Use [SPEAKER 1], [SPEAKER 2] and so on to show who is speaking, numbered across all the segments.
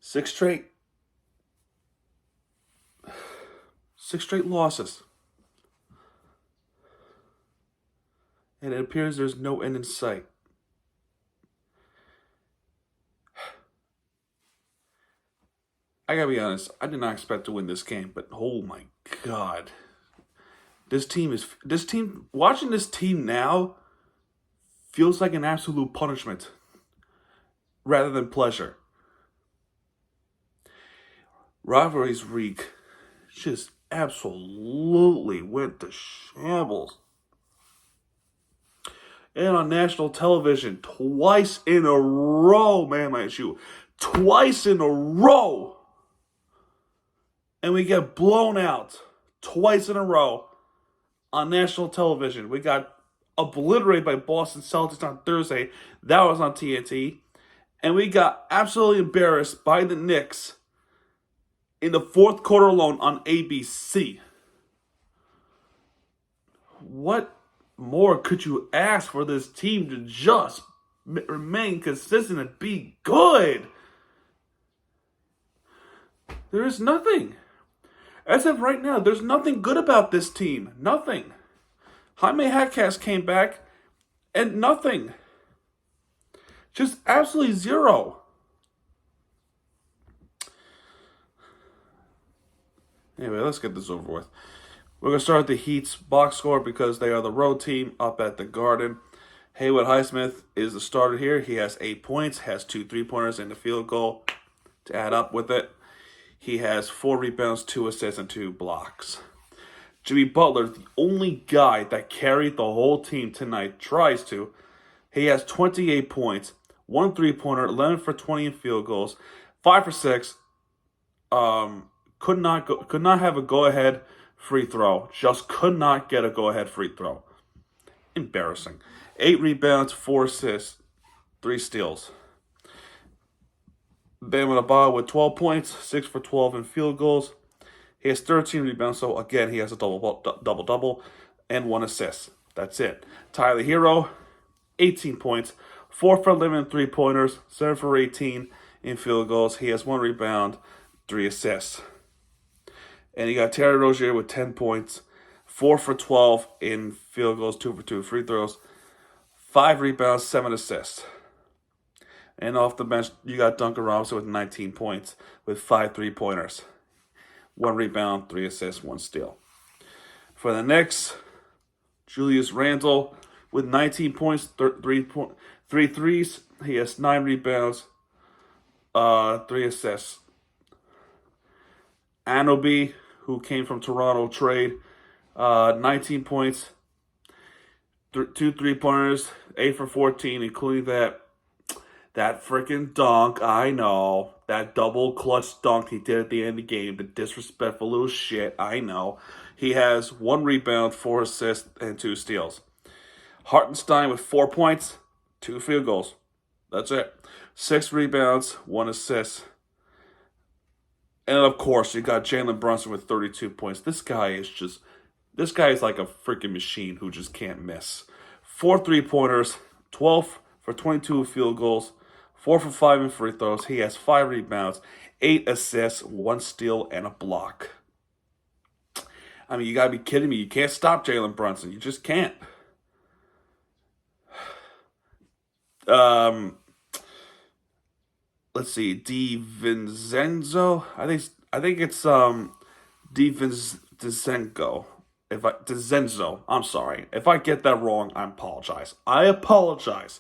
[SPEAKER 1] Six straight. Six straight losses. And it appears there's no end in sight. I gotta be honest, I did not expect to win this game, but oh my god. Watching this team now feels like an absolute punishment rather than pleasure. Rivalries Week just absolutely went to shambles. And on national television, twice in a row, man, my shoe. Twice in a row. And we get blown out twice in a row on national television. We got obliterated by Boston Celtics on Thursday. That was on TNT. And we got absolutely embarrassed by the Knicks in the fourth quarter alone on ABC. What more could you ask for this team to just remain consistent and be good? There is nothing. As of right now, there's nothing good about this team. Nothing. Jaime Jaquez came back and nothing. Just absolutely zero. Anyway, let's get this over with. We're going to start the Heat's box score because they are the road team up at the Garden. Haywood Highsmith is the starter here. He has 8 points, has 2 3-pointers and a field goal to add up with it. He has 4 rebounds, 2 assists, and 2 blocks. Jimmy Butler, the only guy that carried the whole team tonight, tries to. He has 28 points, 1 3-pointer, 11 for 20 in field goals, 5 for 6. Could not have a go-ahead free throw. Just could not get a go-ahead free throw. Embarrassing. 8 rebounds, 4 assists, 3 steals. Bam Adebayo with 12 points, 6 for 12 in field goals. He has 13 rebounds, so again, he has a double-double and 1 assist. That's it. Tyler Hero, 18 points, 4 for 11 3-pointers, 7 for 18 in field goals. He has 1 rebound, 3 assists. And you got Terry Rozier with 10 points, 4 for 12 in field goals, 2 for 2 free throws, 5 rebounds, 7 assists. And off the bench, you got Duncan Robinson with 19 points with 5 3-pointers, 1 rebound, 3 assists, 1 steal. For the Knicks, Julius Randle with 19 points, 3 threes. He has 9 rebounds, 3 assists. Anunoby, who came from Toronto trade, 19 points, 2 3-pointers, 8 for 14, including that freaking dunk. I know. That double clutch dunk he did at the end of the game. The disrespectful little shit. I know. He has 1 rebound, 4 assists, and 2 steals. Hartenstein with 4 points, 2 field goals. That's it. 6 rebounds, 1 assist. And of course, you got Jalen Brunson with 32 points. This guy is like a freaking machine who just can't miss. 4 3-pointers, 12 for 22 field goals, 4 for 5 in free throws. He has 5 rebounds, 8 assists, 1 steal, and a block. I mean, you gotta be kidding me. You can't stop Jalen Brunson. You just can't. Let's see, DiVincenzo. I think it's DiVincenzo. DiVincenzo. I'm sorry. If I get that wrong, I apologize.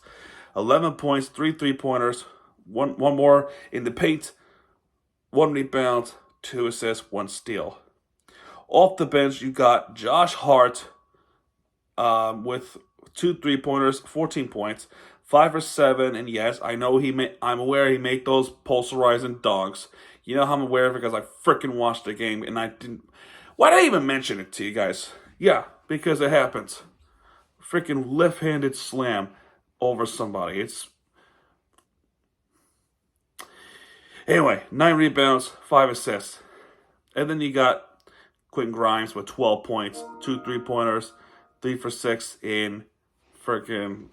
[SPEAKER 1] 11 points, 3 3-pointers, one more in the paint, 1 rebound, 2 assists, 1 steal. Off the bench, you got Josh Hart with 2 3-pointers, 14 points, 5 for 7, and yes, I'm aware he made those pulverizing dunks. You know how I'm aware of it because I freaking watched the game and I didn't. Why did I even mention it to you guys? Yeah, because it happens. Freaking left-handed slam over somebody. Anyway, 9 rebounds, 5 assists. And then you got Quentin Grimes with 12 points, 2 3-pointers, 3 for 6 in freaking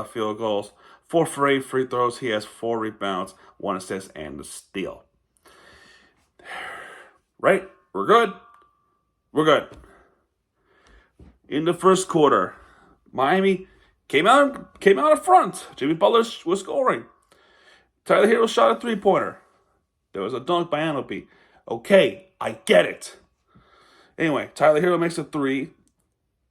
[SPEAKER 1] field goals, 4 for 8 free throws. He has 4 rebounds, 1 assist, and a steal. Right? We're good. We're good. In the first quarter, Miami came out in front. Jimmy Butler was scoring. Tyler Hero shot a three-pointer. There was a dunk by Anobi. Okay, I get it. Anyway, Tyler Hero makes a three.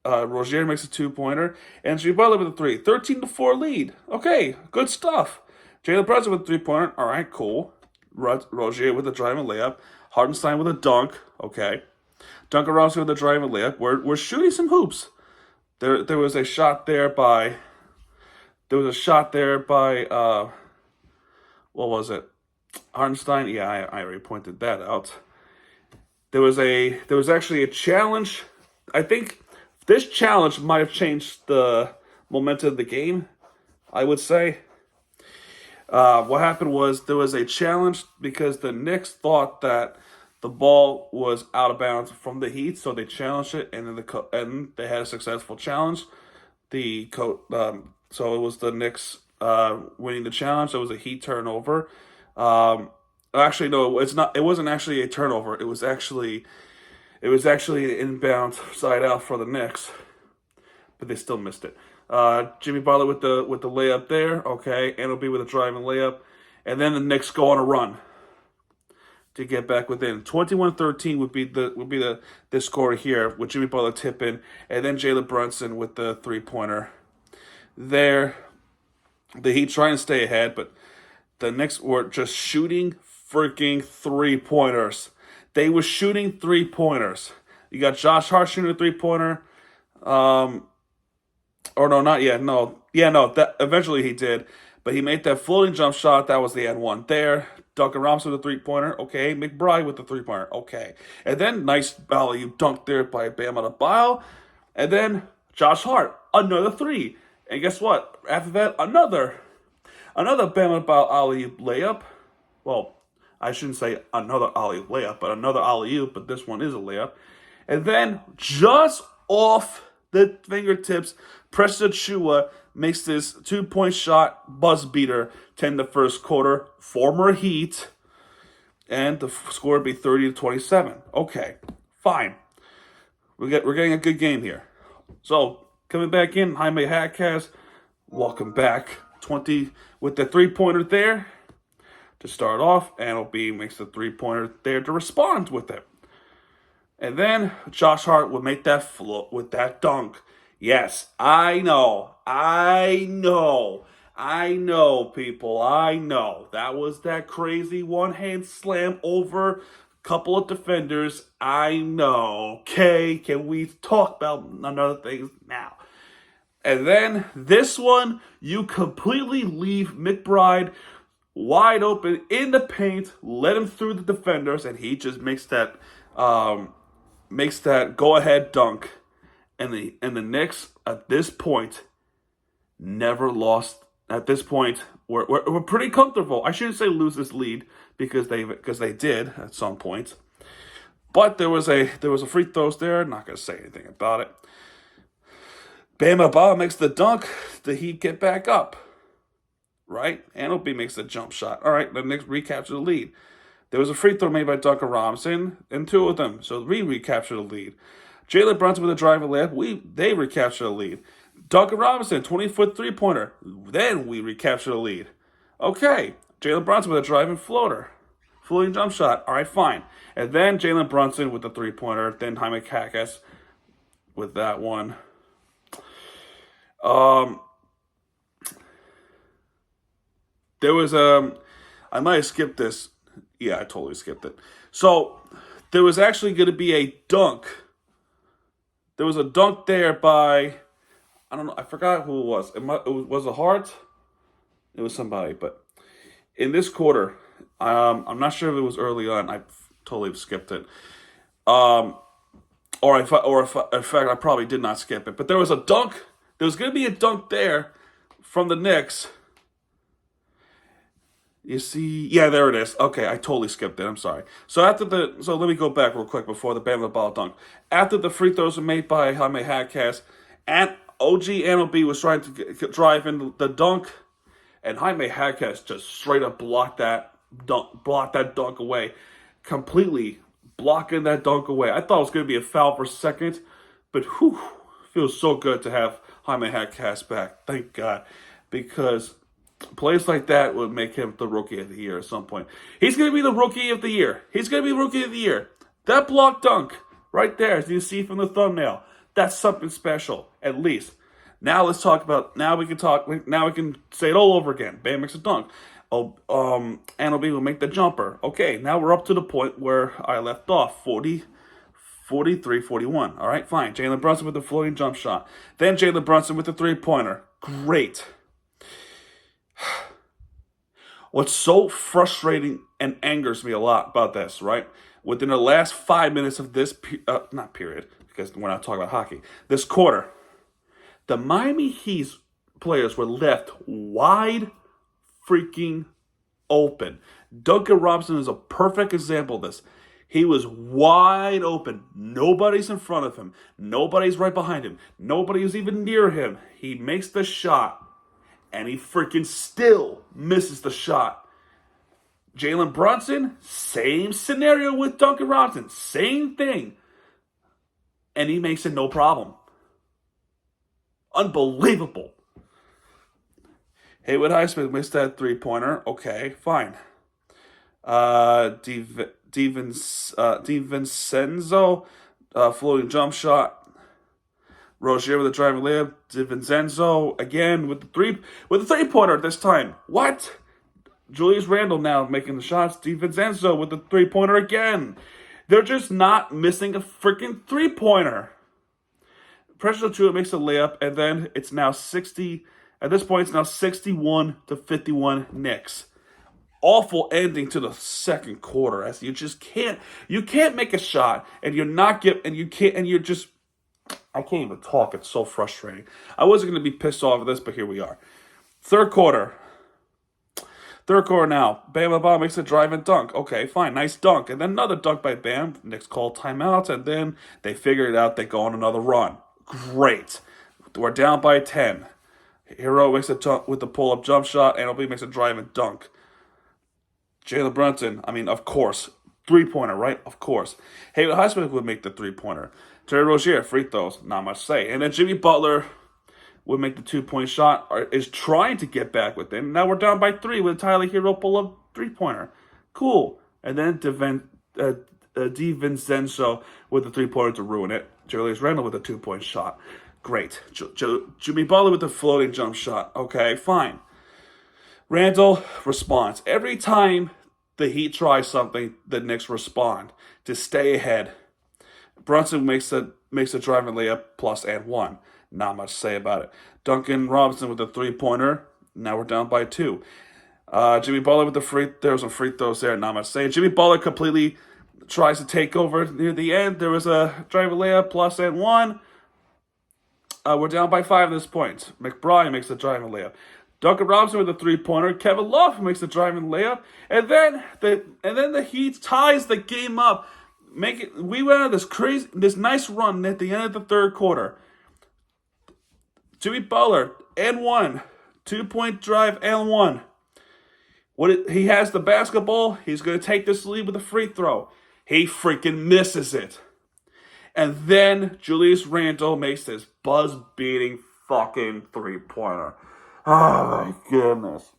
[SPEAKER 1] Rozier makes a two-pointer. And Jimmy Butler with a three. 13-4 lead. Okay, good stuff. Jalen Brunson with a three-pointer. All right, cool. Rozier with a driving layup. Hartenstein with a dunk. Okay. Duncan Robinson with a driving layup. We're shooting some hoops. There was a shot there by. There was a shot there by. What was it? Hartenstein. Yeah, I already pointed that out. There was actually a challenge. I think this challenge might have changed the momentum of the game, I would say. What happened was there was a challenge because the Knicks thought that the ball was out of bounds from the Heat, so they challenged it, and then and they had a successful challenge. So it was the Knicks winning the challenge. It was a Heat turnover. Actually, no, it's not. It wasn't actually a turnover. It was actually an inbound side out for the Knicks, but they still missed it. Jimmy Butler with the layup there. Okay, Anobi with a driving layup, and then the Knicks go on a run to get back within. 21-13 would be the score here with Jimmy Butler tipping, and then Jalen Brunson with the three-pointer. There, the Heat trying to stay ahead, but the Knicks were just shooting freaking three-pointers. They were shooting three-pointers. You got Josh Hart shooting a three-pointer. Or no, not yet. No. Yeah, no. That eventually he did. But he made that floating jump shot. That was the end one there. Duncan Robinson with a three-pointer. Okay. McBride with the three-pointer. Okay. And then nice alley dunk there by Bam Adebayo. And then Josh Hart, another three. And guess what? After that, another Bam Adebayo alley-oop layup. Well, I shouldn't say another alley-oop layup, but another alley-oop, but this one is a layup. And then just off the fingertips, Precious Achiuwa makes this two-point shot buzz beater to end the first quarter. Former Heat. And the score would be 30-27. Okay, fine. We're getting a good game here. So, coming back in, Jaime Jaquez, welcome back. 20 with the three-pointer there to start off. Anobi makes the three-pointer there to respond with it. And then Josh Hart would make that float with that dunk. Yes, I know, people, I know. That was that crazy one-hand slam over a couple of defenders. I know. Okay, can we talk about another thing now? And then this one, you completely leave McBride wide open in the paint, let him through the defenders, and he just makes that go-ahead dunk. And the Knicks at this point never lost. At this point, we're pretty comfortable. I shouldn't say lose this lead because they did at some point. But there was a free throws there. Not gonna say anything about it. Bam Adebayo makes the dunk. The Heat get back up. Right? Anobi makes the jump shot. All right, the Knicks recapture the lead. There was a free throw made by Duncan Robinson, and two of them. So we recapture the lead. Jalen Brunson with a driving layup. They recapture the lead. Duncan Robinson, 20-foot three-pointer. Then we recapture the lead. Okay. Jalen Brunson with a driving floating jump shot. All right, fine. And then Jalen Brunson with the three-pointer. Then Jaime Jaquez with that one. There was I might have skipped this. Yeah, I totally skipped it. So there was actually going to be a dunk. There was a dunk there by, I don't know, I forgot who it was. Was it Hart? It was somebody, but in this quarter, I'm not sure if it was early on. I totally skipped it. In fact, I probably did not skip it. But there was a dunk. There was going to be a dunk there from the Knicks. You see, yeah, there it is. Okay, I totally skipped it. I'm sorry. So let me go back real quick before the Bam Adebayo dunk. After the free throws were made by Jaime Jaquez, and OG Anobi was trying to drive in the dunk, and Jaime Jaquez just straight up blocked that dunk away, completely blocking that dunk away. I thought it was going to be a foul for a second, but whew, feels so good to have Jaime Jaquez back. Thank God. Because plays like that would make him the rookie of the year at some point. He's going to be the rookie of the year. He's going to be rookie of the year. That block dunk right there, as you see from the thumbnail, that's something special, at least. Now let's talk about, now we can say it all over again. Bam makes a dunk. Anunoby will make the jumper. Okay, now we're up to the point where I left off, 43, 41. All right, fine. Jalen Brunson with the floating jump shot. Then Jalen Brunson with the three-pointer. Great. What's so frustrating and angers me a lot about this, right? Within the last 5 minutes of this, not period, because we're not talking about hockey, this quarter, the Miami Heat players were left wide freaking open. Duncan Robinson is a perfect example of this. He was wide open. Nobody's in front of him. Nobody's right behind him. Nobody was even near him. He makes the shot, and he freaking still misses the shot. Jalen Brunson, same scenario with Duncan Robinson. Same thing. And he makes it no problem. Unbelievable. Haywood Highsmith missed that three-pointer. Okay, fine. DiVincenzo, floating jump shot. Rozier with a driving layup. DiVincenzo again with the three-pointer this time. What? Julius Randle now making the shots. DiVincenzo with the three-pointer again. They're just not missing a freaking three-pointer. Precious Achiuwa makes a layup, and then it's now 60. At this point, it's now 61-51 Knicks. Awful ending to the second quarter, as you just can't make a shot, and you're not I can't even talk. It's so frustrating. I wasn't going to be pissed off at this, but here we are. Third quarter now. Bam Bam makes a drive and dunk. Okay, fine. Nice dunk. And then another dunk by Bam. Knicks call timeouts, and then they figure it out. They go on another run. Great. We're down by 10. Hero makes a dunk with the pull-up jump shot. Anunoby makes a drive and dunk. Jalen Brunson, of course. Three-pointer, right? Of course. Haywood Highsmith would make the three-pointer. Terry Rozier, free throws. Not much to say. And then Jimmy Butler would make the two-point shot, is trying to get back within. Now we're down by 3 with Tyler Hero pull-up three-pointer. Cool. And then DiVincenzo with the three-pointer to ruin it. Julius Randle with a two-point shot. Great. Jimmy Butler with the floating jump shot. Okay, fine. Randle responds. Every time the Heat try something, the Knicks respond to stay ahead. Brunson makes a driving layup plus and 1. Not much to say about it. Duncan Robinson with the three-pointer. Now we're down by 2. Jimmy Butler with there was some free throws there. Not much to say. Jimmy Butler completely tries to take over near the end. There was a driving layup plus and 1. We're down by 5 at this point. McBride makes the driving layup. Duncan Robinson with a three-pointer. Kevin Love makes the driving layup. And then the Heat ties the game up. We went on this nice run at the end of the third quarter. Jimmy Butler and 1. 2-point drive and 1. He has the basketball. He's going to take this lead with a free throw. He freaking misses it. And then Julius Randle makes this buzz-beating fucking three-pointer. Oh, my goodness.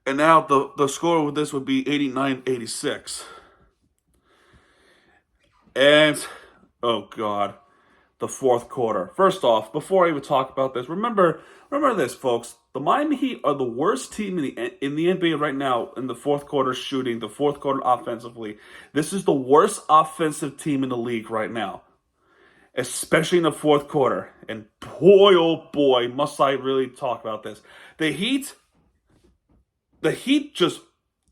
[SPEAKER 1] And now the score with this would be 89-86. And, oh, God, the fourth quarter. First off, before I even talk about this, remember this, folks. The Miami Heat are the worst team in the NBA right now in the fourth quarter shooting, the fourth quarter offensively. This is the worst offensive team in the league right now, especially in the fourth quarter. And boy, oh boy, must I really talk about this. The Heat just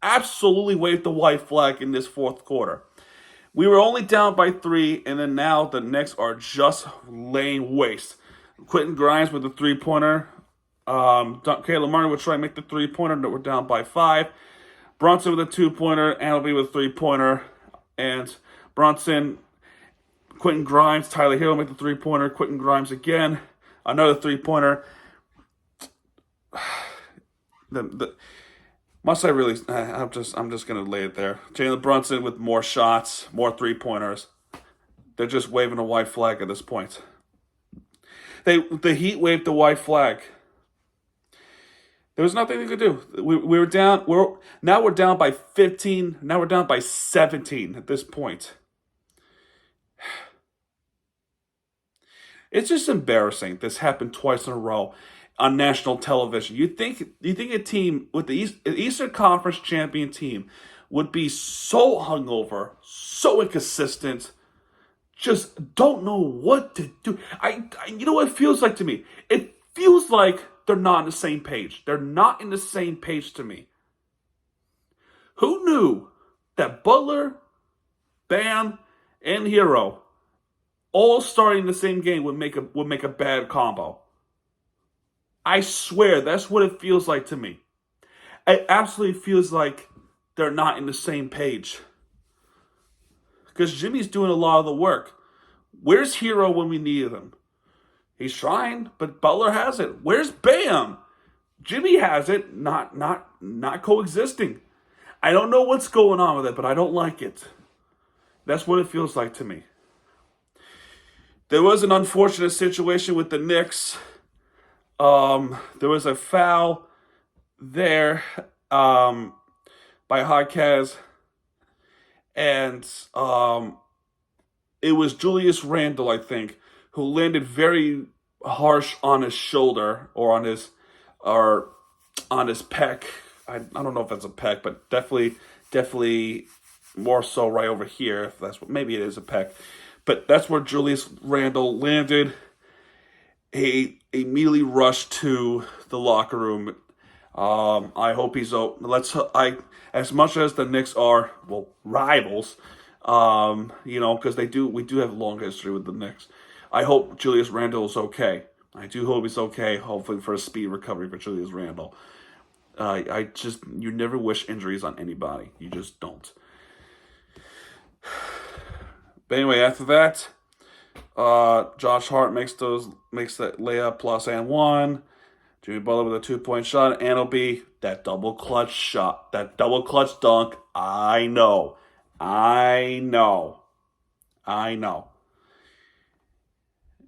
[SPEAKER 1] absolutely waved the white flag in this fourth quarter. We were only down by 3, and then now the Knicks are just laying waste. Quentin Grimes with the three-pointer. Caleb Martin would try and make the three-pointer, but we're down by 5. Brunson with a 2-pointer. Anunoby with a 3-pointer. And Brunson, Quentin Grimes, Tyler Hero make the three-pointer. Quentin Grimes again. Another three-pointer. Must I really? I'm just gonna lay it there. Jalen Brunson with more shots, more 3-pointers. They're just waving a white flag at this point. The Heat waved the white flag. There was nothing they could do. We were down. We're down by 15. Now we're down by 17 at this point. It's just embarrassing. This happened twice in a row on national television. You think a team with the Eastern Conference champion team would be so hungover, so inconsistent, just don't know what to do. You know what it feels like to me? It feels like they're not on the same page. They're not in the same page to me. Who knew that Butler, Bam, and Hero all starting the same game would make a bad combo? I swear that's what it feels like to me. It absolutely feels like they're not in the same page. Because Jimmy's doing a lot of the work. Where's Hero when we needed him? He's trying, but Butler has it. Where's Bam? Jimmy has it, not coexisting. I don't know what's going on with it, but I don't like it. That's what it feels like to me. There was an unfortunate situation with the Knicks. There was a foul there by Hawkes, and it was Julius Randle, I think, who landed very harsh on his shoulder or on his pec. I don't know if that's a pec, but definitely more so right over here. If that's what, maybe it is a pec, but that's where Julius Randle landed. He immediately rushed to the locker room. I hope he's as much as the Knicks are rivals, because we do have a long history with the Knicks. I hope Julius Randle is okay. I do hope he's okay. Hopefully for a speedy recovery for Julius Randle. You never wish injuries on anybody. You just don't. But anyway, after that, Josh Hart makes that layup plus and one. Jimmy Butler with a 2-point shot, and it'll be that double clutch shot, that double clutch dunk. I know.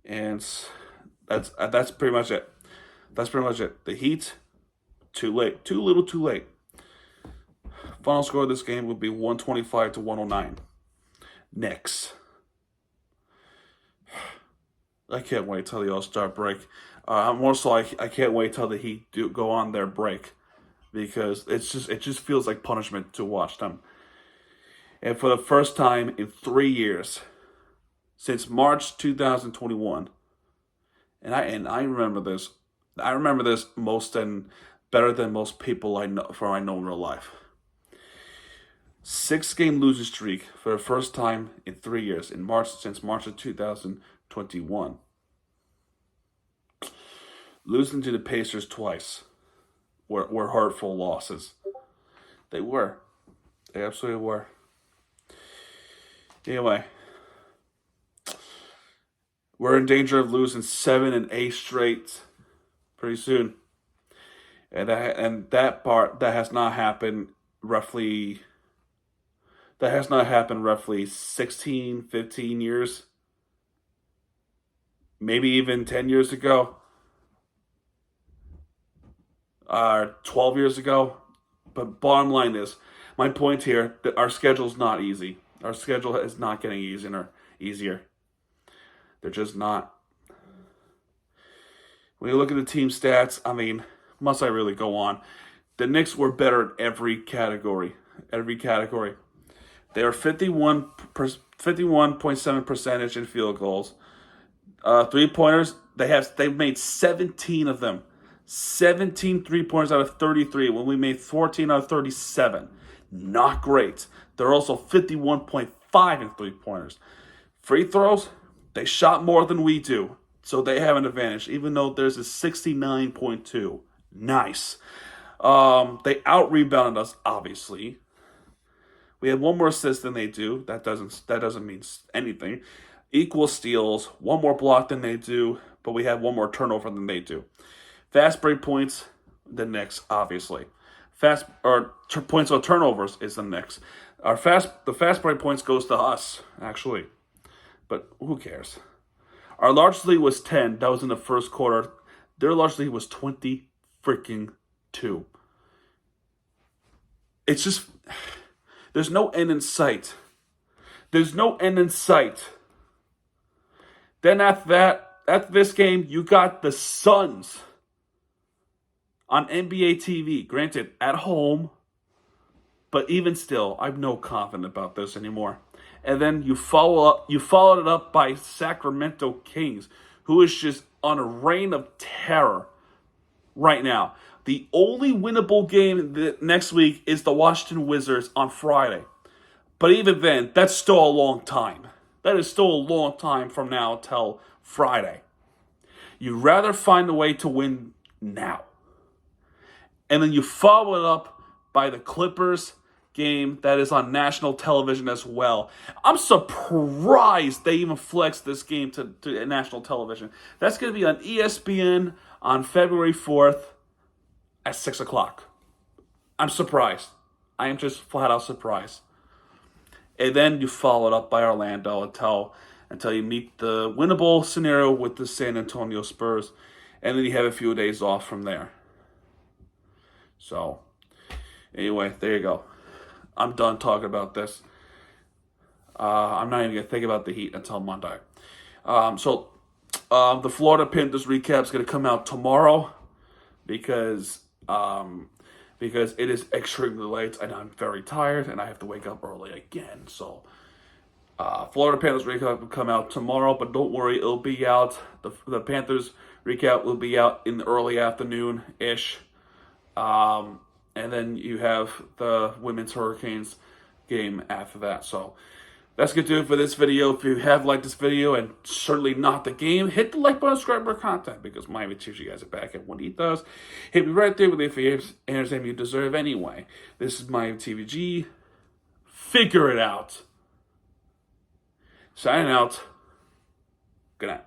[SPEAKER 1] And that's pretty much it. The Heat, too late. Too little, too late. Final score of this game would be 125-109. Knicks. I can't wait till the All-Star break. More so, I can't wait till the Heat go on their break, because it just feels like punishment to watch them. And for the first time in 3 years, since March 2021, and I remember this. I remember this better than most people I know in real life. 6-game losing streak for the first time in 3 years since March of 2021. Losing to the Pacers twice were hurtful losses. They were. They absolutely were. Anyway, we're in danger of losing 7 and 8 straight pretty soon. And that has not happened roughly 16, 15 years. Maybe even 10 years ago. 12 years ago. But bottom line is, my point here, that our schedule's not easy. Our schedule is not getting easier. They're just not. When you look at the team stats, must I really go on? The Knicks were better in every category. They are 51.7 percentage in field goals. 3-pointers, they've made 17 of them. 17 3-pointers out of 33 when we made 14 out of 37. Not great. They're also 51.5 in 3-pointers. Free throws, they shot more than we do, so they have an advantage, even though there's a 69.2. Nice. They out-rebounded us, obviously. We had one more assist than they do. That doesn't mean anything. Equal steals, one more block than they do, but we had one more turnover than they do. Fast break points, the Knicks, obviously. points on turnovers is the Knicks. The fast break points goes to us, actually. But who cares? Our largest lead was 10. That was in the first quarter. Their largest lead was 20 freaking 2. It's just, there's no end in sight. There's no end in sight. Then after this game, you got the Suns on NBA TV. Granted, at home, but even still, I'm no confident about this anymore. And then you followed it up by Sacramento Kings, who is just on a reign of terror right now. The only winnable game next week is the Washington Wizards on Friday. But even then, that's still a long time. That is still a long time from now till Friday. You'd rather find a way to win now. And then you follow it up by the Clippers game that is on national television as well. I'm surprised they even flexed this game to national television. That's going to be on ESPN on February 4th at 6 o'clock. I'm surprised. I am just flat out surprised. And then you follow it up by Orlando until you meet the winnable scenario with the San Antonio Spurs. And then you have a few days off from there. So, anyway, there you go. I'm done talking about this. I'm not even going to think about the Heat until Monday. The Florida Panthers recap is going to come out tomorrow because it is extremely late and I'm very tired and I have to wake up early again. So, Florida Panthers recap will come out tomorrow, but don't worry, it'll be out. The Panthers recap will be out in the early afternoon-ish. And then you have the Women's Hurricanes game after that. So that's going to do it for this video. If you have liked this video and certainly not the game, hit the like button, subscribe for content because Miami teaches you guys are back at when he does. Hit me right there with the entertainment you deserve anyway. This is Miami TVG. Figure it out. Signing out. Good night.